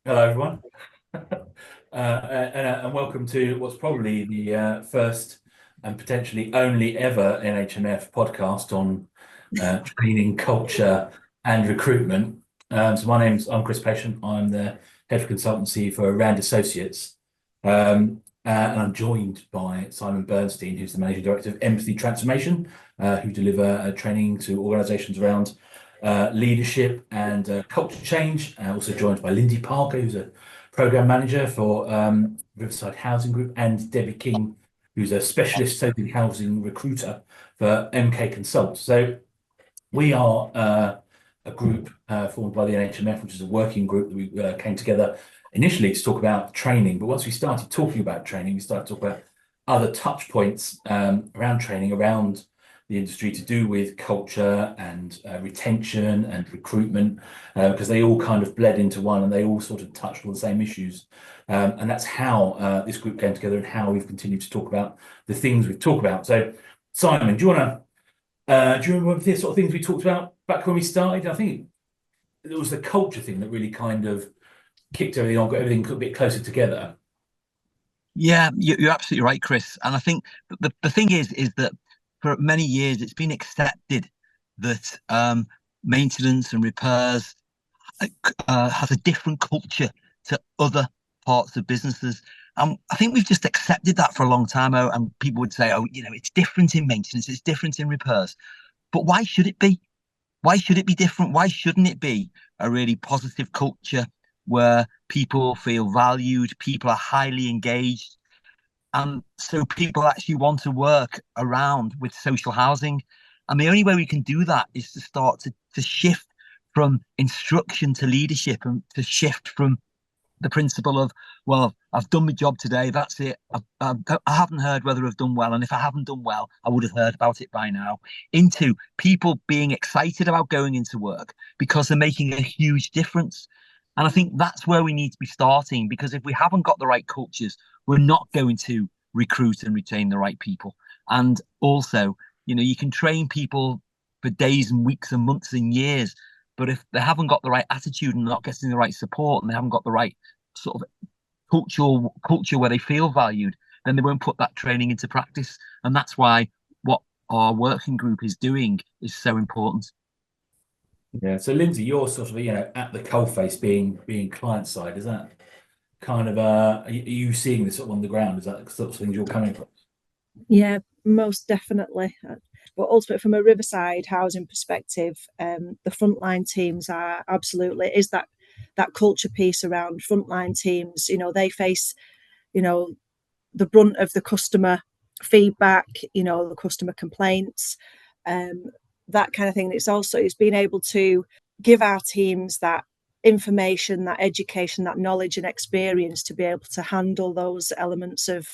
Hello, everyone, and welcome to what's probably the first and potentially only ever NHMF podcast on training, culture, and recruitment. I'm Chris Patient. I'm the head of consultancy for Rand Associates, and I'm joined by Simon Bernstein, who's the managing director of Empathy Transformation, who deliver training to organisations around leadership and culture change. Also joined by Lindsay Parker, who's a program manager for Riverside Housing Group, and Debbie King, who's a specialist social housing recruiter for MK Consult. So we are a group formed by the NHMF, which is a working group that we came together initially to talk about training. But once we started talking about training, we started to talk about other touch points around training, around the industry, to do with culture and retention and recruitment, because they all kind of bled into one and they all sort of touched on the same issues. And that's how this group came together and how we've continued to talk about the things we've talked about. So, Simon, do you remember the sort of things we talked about back when we started? I think it was the culture thing that really kind of kicked everything on, got everything a bit closer together. Yeah, you're absolutely right, Chris. And I think the thing is that for many years it's been accepted that maintenance and repairs has a different culture to other parts of businesses. And I think we've just accepted that for a long time. And people would say, oh, it's different in maintenance, it's different in repairs. But why should it be? Why should it be different? Why shouldn't it be a really positive culture where people feel valued, people are highly engaged, and so people actually want to work around with social housing? And the only way we can do that is to start to shift from instruction to leadership, and to shift from the principle of, well, I've done my job today, that's it. I haven't heard whether I've done well, and if I haven't done well, I would have heard about it by now, into people being excited about going into work because they're making a huge difference. And I think that's where we need to be starting, because if we haven't got the right cultures, we're not going to recruit and retain the right people. And also, you can train people for days and weeks and months and years, but if they haven't got the right attitude and not getting the right support, and they haven't got the right sort of culture where they feel valued, then they won't put that training into practice. And that's why what our working group is doing is so important. Yeah. So, Lindsay, you're sort of at the coalface, being client side. Is that kind of are you seeing this sort of on the ground? Is that the sort of things you're coming from? Yeah, most definitely. But ultimately, from a Riverside housing perspective, the frontline teams are absolutely is that culture piece around frontline teams. They face, the brunt of the customer feedback, the customer complaints, that kind of thing. It's being able to give our teams that information, that education, that knowledge and experience to be able to handle those elements of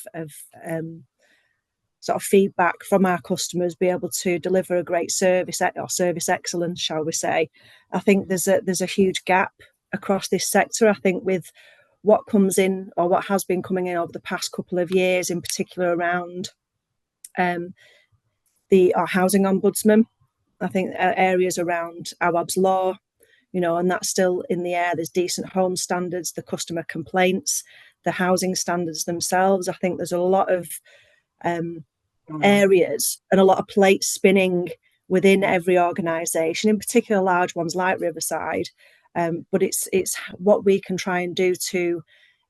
sort of feedback from our customers, be able to deliver a great service, or service excellence, shall we say. I think there's a huge gap across this sector. I think with what comes in, or what has been coming in over the past couple of years, in particular around our housing ombudsman, I think areas around Awab's law, and that's still in the air. There's decent home standards, the customer complaints, the housing standards themselves. I think there's a lot of areas and a lot of plates spinning within every organisation, in particular large ones like Riverside. But it's what we can try and do to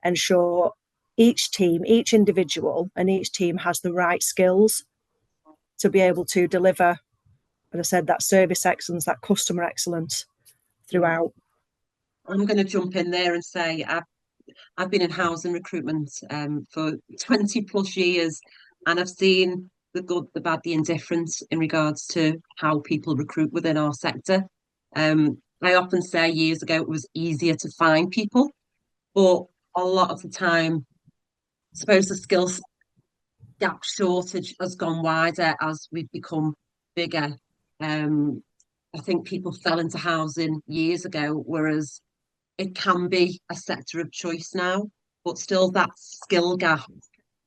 ensure each team, each individual, and each team has the right skills to be able to deliver, as I said, that service excellence, that customer excellence throughout. I'm going to jump in there and say I've been in housing recruitment for 20 plus years, and I've seen the good, the bad, the indifferent in regards to how people recruit within our sector. I often say years ago it was easier to find people, but a lot of the time, I suppose the skills gap shortage has gone wider as we've become bigger. I think people fell into housing years ago, whereas it can be a sector of choice now, but still that skill gap,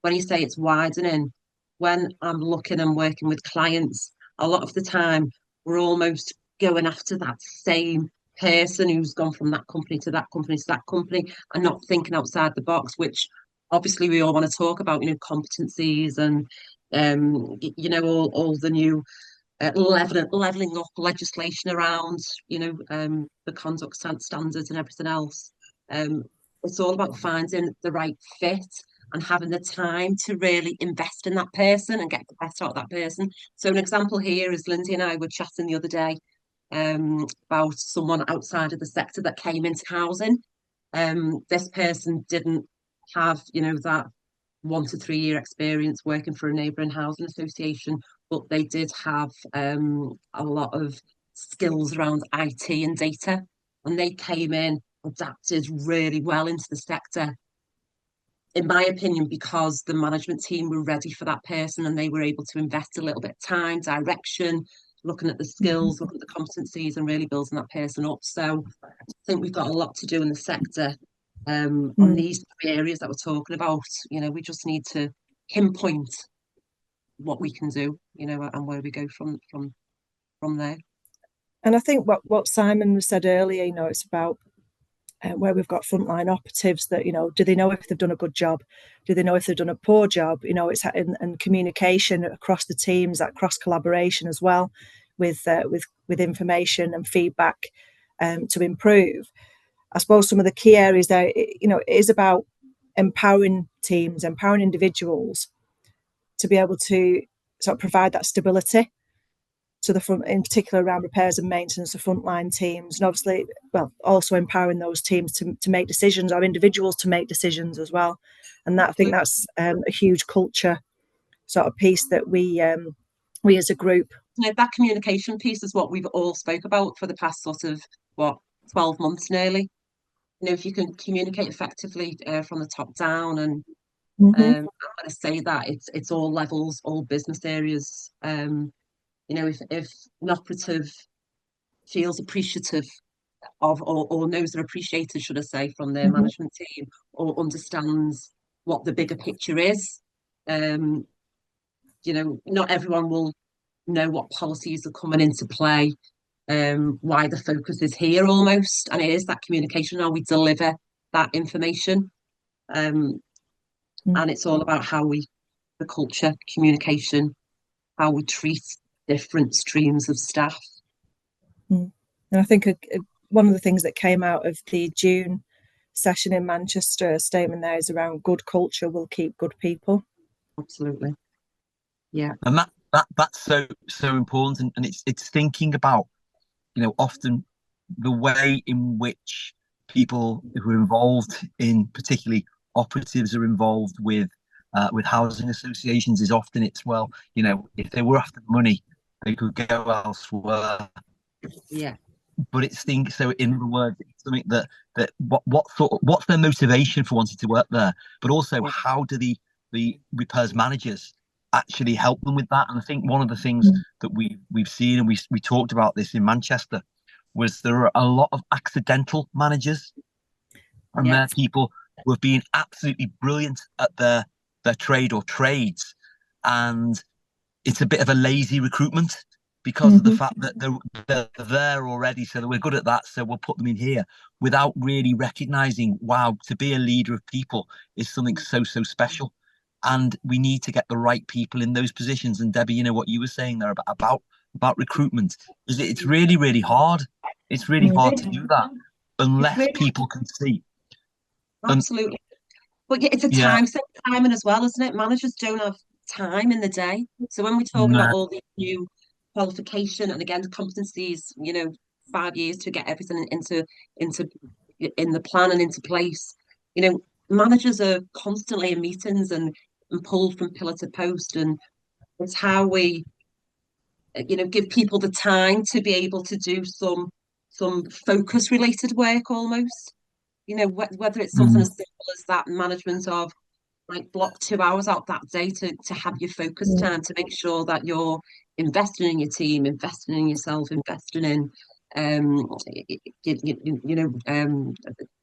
when you say it's widening, when I'm looking and working with clients, a lot of the time we're almost going after that same person who's gone from that company to that company to that company and not thinking outside the box, which obviously we all want to talk about, competencies and all the new leveling up legislation around the conduct standards and everything else. It's all about finding the right fit and having the time to really invest in that person and get the best out of that person. So an example here is Lindsay and I were chatting the other day about someone outside of the sector that came into housing. This person didn't have, that 1 to 3 year experience working for a neighbouring housing association, but they did have a lot of skills around IT and data, and they came in, adapted really well into the sector, in my opinion, because the management team were ready for that person and they were able to invest a little bit of time, direction, looking at the skills, looking at the competencies and really building that person up. So I think we've got a lot to do in the sector on these three areas that we're talking about. We just need to pinpoint what we can do, and where we go from there. And I think what Simon said earlier, it's about where we've got frontline operatives that, do they know if they've done a good job? Do they know if they've done a poor job? It's and communication across the teams, that cross collaboration as well with information and feedback to improve. I suppose some of the key areas there, it is about empowering teams, empowering individuals to be able to sort of provide that stability to the front, in particular around repairs and maintenance of frontline teams, and obviously, also empowering those teams to make decisions, or individuals to make decisions as well. And that, I think that's a huge culture sort of piece that we as a group. That communication piece is what we've all spoke about for the past sort of 12 months nearly. If you can communicate effectively from the top down, and I'm going to say that it's all levels, all business areas. If an operative feels appreciative of, or knows they're appreciated, should I say, from their management team, or understands what the bigger picture is, not everyone will know what policies are coming into play, why the focus is here almost, and it is that communication, how we deliver that information, and it's all about the culture, communication, how we treat different streams of staff. And I think one of the things that came out of the June session in Manchester, a statement there, is around good culture will keep good people. Absolutely. Yeah. And that's so important, and it's thinking about, often the way in which people who are involved in, particularly operatives, are involved with housing associations is often if they were after money, they could go elsewhere. Yeah. But so in other words, it's something that what's their motivation for wanting to work there, but also how do the repairs managers actually help them with that? And I think one of the things that we've seen, and we talked about this in Manchester, was there are a lot of accidental managers, and they're people who have been absolutely brilliant at their trade or trades, and it's a bit of a lazy recruitment because of the fact that they're there already, so we're good at that, so we'll put them in here, without really recognizing, wow, to be a leader of people is something so special, and we need to get the right people in those positions. And Debbie, what you were saying there about recruitment, is it's really, really hard. It's really hard to do that unless people can see. Absolutely. But it's a timing as well, isn't it? Managers don't have time in the day. So when we're talking about all the new qualification and, again, competencies, 5 years to get everything in the plan and into place, managers are constantly in meetings and pulled from pillar to post, and it's how we give people the time to be able to do some focus related work almost, whether it's something as simple as that management of, like, block 2 hours out that day to have your focus time, to make sure that you're investing in your team, investing in yourself, investing in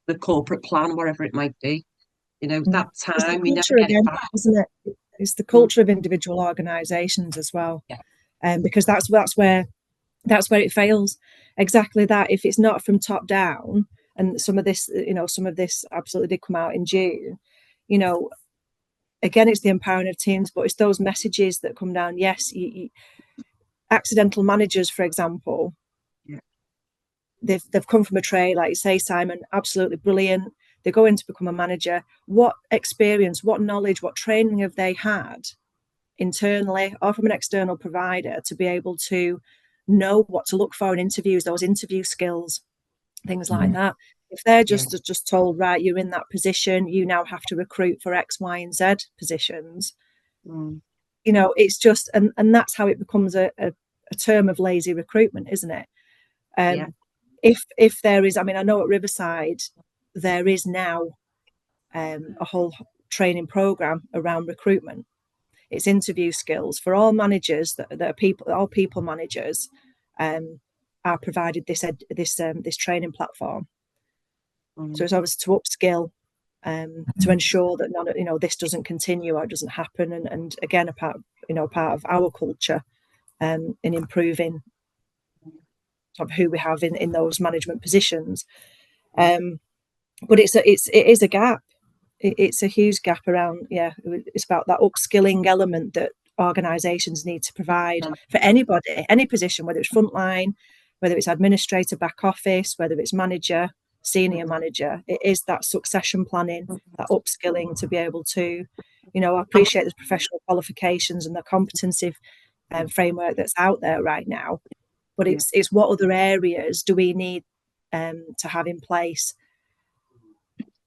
the corporate plan, wherever it might be. That time we never get it back, isn't it? It's the culture of individual organisations as well, because that's where it fails. exactly that. If it's not from top down, and some of this absolutely did come out in June, again, it's the empowering of teams, but it's those messages that come down. Yes, accidental managers, for example, they've come from a trade, like you say, Simon, absolutely brilliant. They go in to become a manager. What experience, what knowledge, what training have they had internally or from an external provider to be able to know what to look for in interviews, those interview skills, things like that? If they're just told, right, you're in that position, you now have to recruit for X, Y, and Z positions. It's just, and that's how it becomes a term of lazy recruitment, isn't it? If there is, I mean, I know at Riverside there is now a whole training program around recruitment. It's interview skills for all managers that are all people managers are provided this training platform. So it's obviously to upskill, to ensure that none of, this doesn't continue or doesn't happen, and again a part of our culture in improving sort of who we have in those management positions. But it is a gap. It's a huge gap around. It's about that upskilling element that organisations need to provide for anybody, any position, whether it's frontline, whether it's administrator, back office, whether it's manager, senior manager. It is that succession planning, that upskilling to be able to, I appreciate the professional qualifications and the competency framework that's out there right now, but it's what other areas do we need to have in place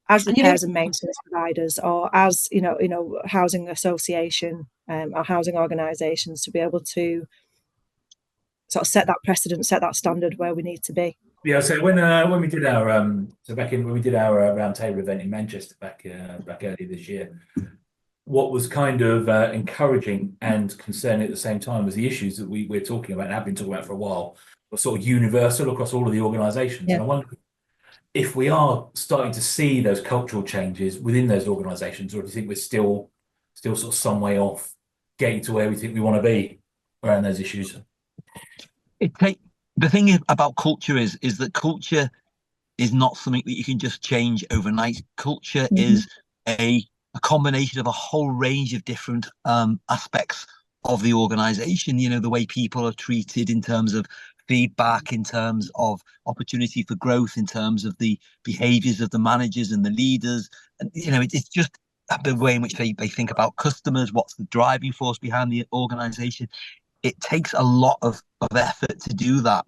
as repairs and maintenance providers, or as housing association or housing organisations, to be able to sort of set that precedent, set that standard where we need to be. Yeah, so when we did our when we did our roundtable event in Manchester back earlier this year, what was kind of encouraging and concerning at the same time was the issues that we're talking about and have been talking about for a while were sort of universal across all of the organisations. And I wonder if we are starting to see those cultural changes within those organisations, or do you think we're still sort of some way off getting to where we think we want to be around those issues? The thing about culture is that culture is not something that you can just change overnight. Culture is a combination of a whole range of different aspects of the organisation. The way people are treated in terms of feedback, in terms of opportunity for growth, in terms of the behaviours of the managers and the leaders. And it's just the way in which they think about customers, what's the driving force behind the organisation. It takes a lot of effort to do that.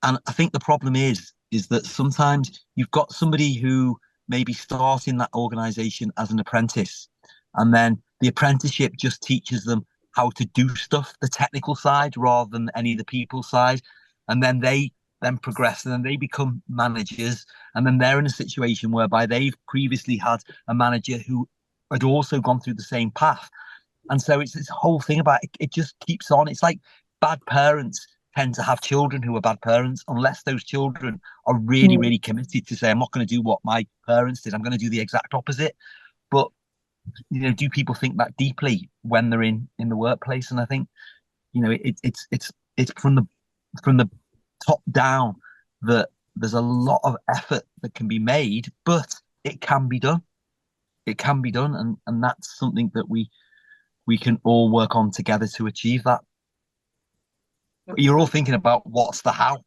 And I think the problem is that sometimes you've got somebody who maybe starts in that organisation as an apprentice, and then the apprenticeship just teaches them how to do stuff, the technical side, rather than any of the people side. And then they progress, and then they become managers, and then they're in a situation whereby they've previously had a manager who had also gone through the same path. And so it's this whole thing about it just keeps on. It's like bad parents tend to have children who are bad parents, unless those children are really, really committed to say, I'm not going to do what my parents did. I'm going to do the exact opposite. But, do people think that deeply when they're in the workplace? And I think, it's from the top down that there's a lot of effort that can be made, but it can be done. It can be done. And that's something that we can all work on together to achieve that. But you're all thinking about what's the how.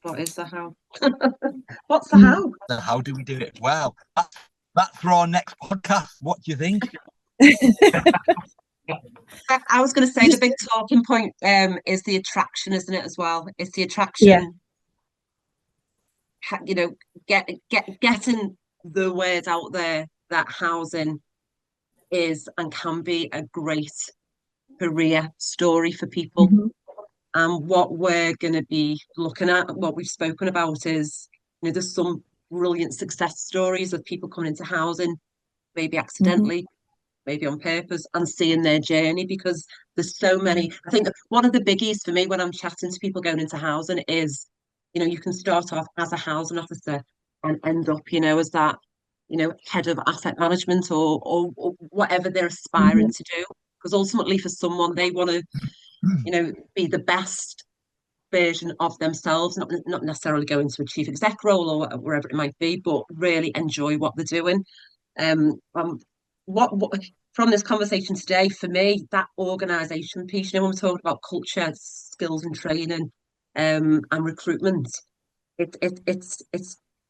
What is the how? What's the how? So how do we do it? Well, that's for our next podcast. What do you think? I was going to say the big talking point is the attraction, isn't it, as well? It's the attraction. Getting the word out there that housing is and can be a great career story for people. And what we're going to be looking at, what we've spoken about, is there's some brilliant success stories of people coming into housing, maybe accidentally, maybe on purpose, and seeing their journey, because there's so many. I think one of the biggies for me when I'm chatting to people going into housing is, you can start off as a housing officer and end up, as that, head of asset management or whatever they're aspiring to do. Because ultimately for someone, they want to, be the best version of themselves, not necessarily go into a chief exec role or wherever it might be, but really enjoy what they're doing. What from this conversation today, for me, that organisation piece, when we're talking about culture, skills and training, and recruitment, it's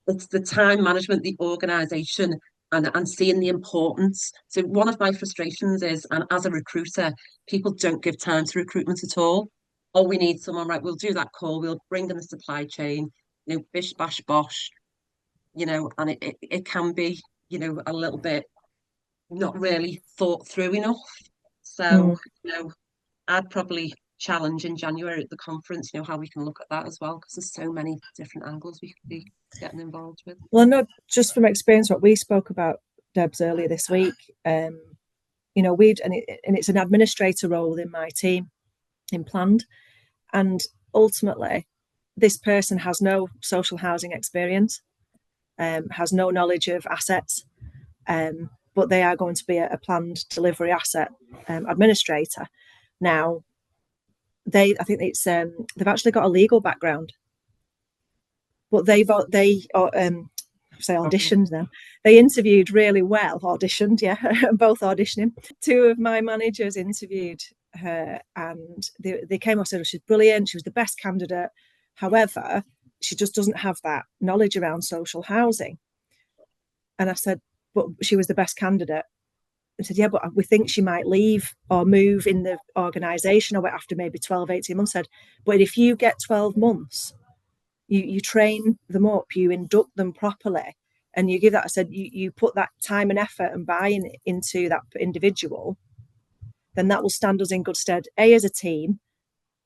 the time management, the organisation, and seeing the importance. So one of my frustrations is, and as a recruiter, people don't give time to recruitment at all. Oh, we need someone, right? We'll do that call. We'll bring in the supply chain, bish bash bosh, and it can be, a little bit not really thought through enough. So, I'd probably challenge in January at the conference, how we can look at that as well, because there's so many different angles we could be getting involved with. Well, not just from experience, what we spoke about, Debs, earlier this week, it's an administrator role within my team in planned, and ultimately this person has no social housing experience, has no knowledge of assets, but they are going to be a planned delivery asset administrator. Now, I think it's they've actually got a legal background, but they auditioned now. They interviewed really well, auditioned, both auditioning. Two of my managers interviewed her, and they came off and said, she's brilliant, she was the best candidate. However, she just doesn't have that knowledge around social housing. And I said, but she was the best candidate. I said, yeah, but we think she might leave or move in the organisation or after maybe 12, 18 months. I said, but if you get 12 months, you train them up, you induct them properly, and you give that, I said, you put that time and effort and buy-in into that individual, then that will stand us in good stead, A, as a team,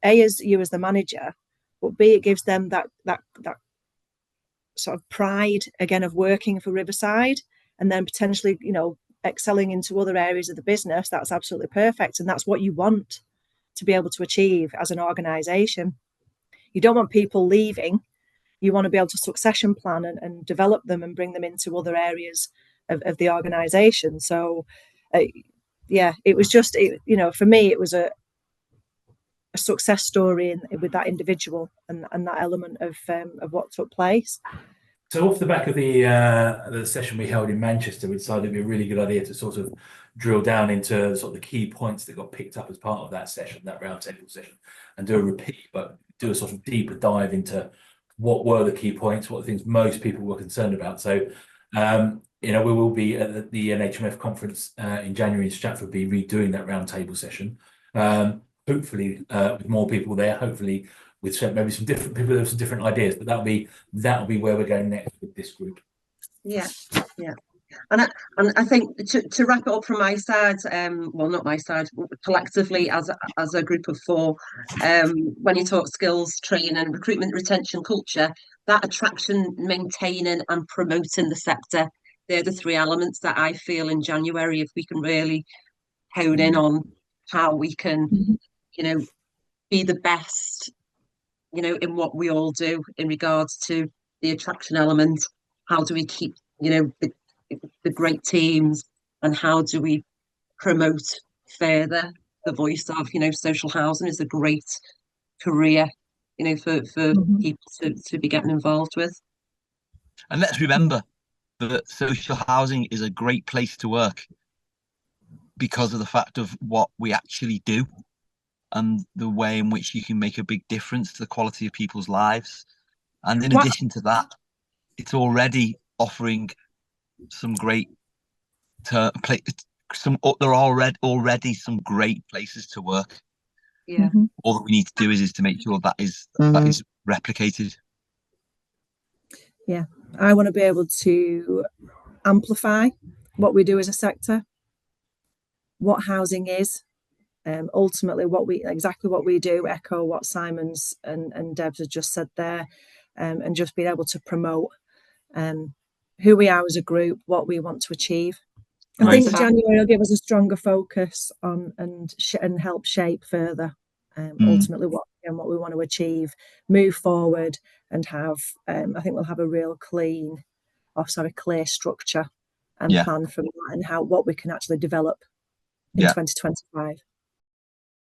A, as you as the manager, but B, it gives them that sort of pride, again, of working for Riverside, and then potentially, excelling into other areas of the business. That's absolutely perfect. And that's what you want to be able to achieve as an organisation. You don't want people leaving. You want to be able to succession plan and develop them and bring them into other areas of the organisation. So, it was just, for me, it was a success story with that individual and that element of what took place. So off the back of the session we held in Manchester, we decided it'd be a really good idea to sort of drill down into sort of the key points that got picked up as part of that session, that roundtable session, and do a repeat, but do a sort of deeper dive into what were the key points, what things most people were concerned about. So, we will be at the NHMF conference in January in Stratford, be redoing that roundtable session. Hopefully, with more people there, hopefully with maybe some different people with some different ideas, but that'll be where we're going next with this group. Yeah. And I think to wrap it up from my side, well, not my side, collectively as a group of four, when you talk skills, training, recruitment, retention, culture, that attraction, maintaining and promoting the sector, they're the three elements that I feel in January, if we can really hone in on how we can, be the best, in what we all do in regards to the attraction element. How do we keep, the great teams, and how do we promote further the voice of, social housing is a great career, for people to be getting involved with. And let's remember that social housing is a great place to work because of the fact of what we actually do and the way in which you can make a big difference to the quality of people's lives. And in addition to that, it's already offering some great there are already some great places to work. Yeah. All that we need to do is to make sure that is replicated. Yeah, I want to be able to amplify what we do as a sector, what housing is, ultimately exactly what we do, echo what Simon's and Debs have just said there, and just being able to promote who we are as a group, what we want to achieve. I think January will give us a stronger focus on and help shape further ultimately what we want to achieve, move forward, and have I think we'll have a real clear structure and plan from that, and what we can actually develop in 2025.